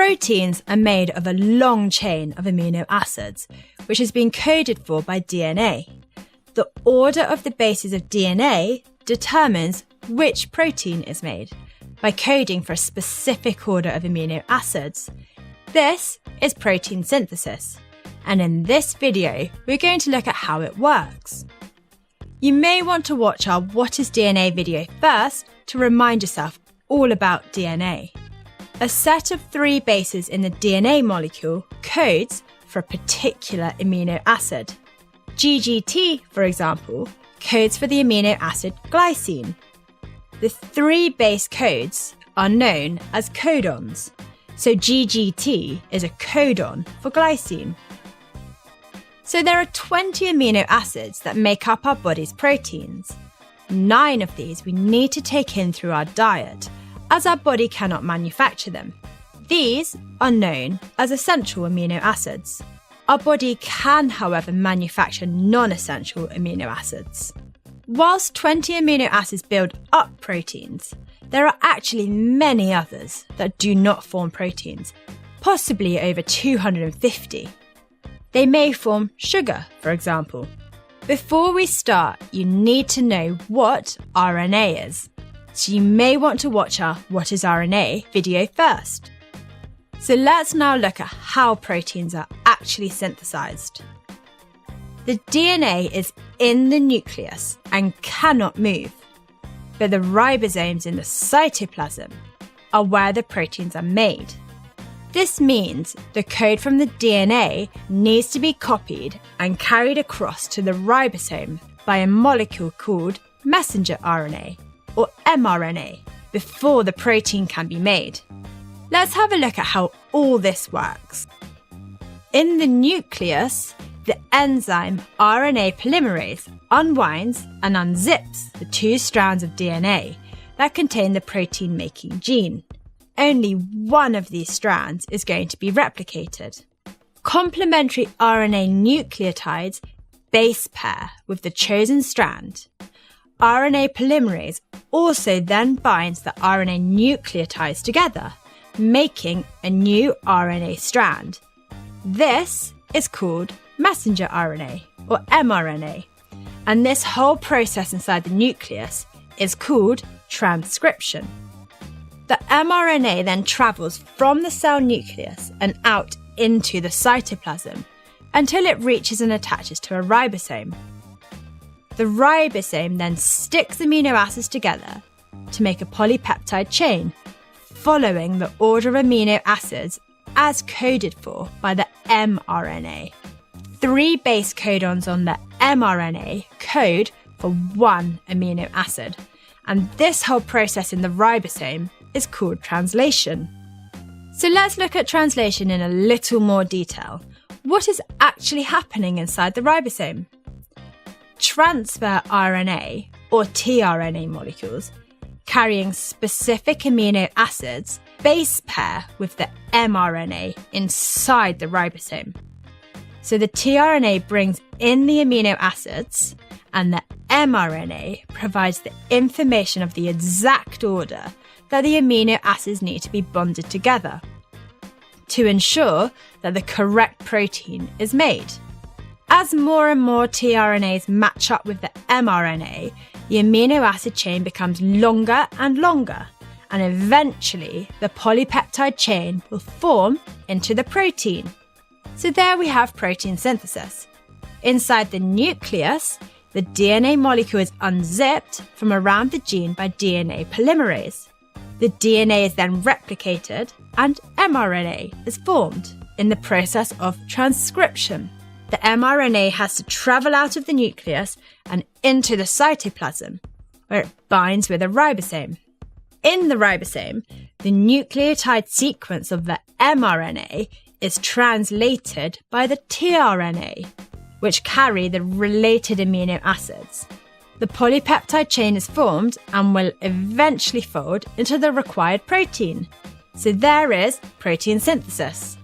Proteins are made of a long chain of amino acids, which has been coded for by DNA. The order of the bases of DNA determines which protein is made by coding for a specific order of amino acids. This is protein synthesis, and in this video, we're going to look at how it works. You may want to watch our What is DNA video first to remind yourself all about DNA. A set of 3 bases in the DNA molecule codes for a particular amino acid. GGT, for example, codes for the amino acid glycine. The 3 base codes are known as codons, so GGT is a codon for glycine. So there are 20 amino acids that make up our body's proteins. 9 of these we need to take in through our diet, as our body cannot manufacture them. These are known as essential amino acids. Our body can, however, manufacture non-essential amino acids. Whilst 20 amino acids build up proteins, there are actually many others that do not form proteins, possibly over 250. They may form sugar, for example. Before we start, you need to know what RNA is. So you may want to watch our What is RNA video first. So let's now look at how proteins are actually synthesized. The DNA is in the nucleus and cannot move, but the ribosomes in the cytoplasm are where the proteins are made. This means the code from the DNA needs to be copied and carried across to the ribosome by a molecule called messenger RNA, or mRNA, before the protein can be made. Let's have a look at how all this works. In the nucleus, the enzyme RNA polymerase unwinds and unzips the 2 strands of DNA that contain the protein-making gene. Only one of these strands is going to be replicated. Complementary RNA nucleotides base pair with the chosen strand. RNA polymerase also then binds the RNA nucleotides together, making a new RNA strand. This is called messenger RNA, or mRNA, and this whole process inside the nucleus is called transcription. The mRNA then travels from the cell nucleus and out into the cytoplasm until it reaches and attaches to a ribosome. The ribosome then sticks amino acids together to make a polypeptide chain, following the order of amino acids as coded for by the mRNA. 3 base codons on the mRNA code for 1 amino acid, and this whole process in the ribosome is called translation. So let's look at translation in a little more detail. What is actually happening inside the ribosome? Transfer RNA, or tRNA molecules, carrying specific amino acids base pair with the mRNA inside the ribosome. So the tRNA brings in the amino acids, and the mRNA provides the information of the exact order that the amino acids need to be bonded together to ensure that the correct protein is made. As more and more tRNAs match up with the mRNA, the amino acid chain becomes longer and longer, and eventually the polypeptide chain will form into the protein. So there we have protein synthesis. Inside the nucleus, the DNA molecule is unzipped from around the gene by DNA polymerase. The DNA is then replicated and mRNA is formed in the process of transcription. The mRNA has to travel out of the nucleus and into the cytoplasm, where it binds with a ribosome. In the ribosome, the nucleotide sequence of the mRNA is translated by the tRNA, which carry the related amino acids. The polypeptide chain is formed and will eventually fold into the required protein. So there is protein synthesis.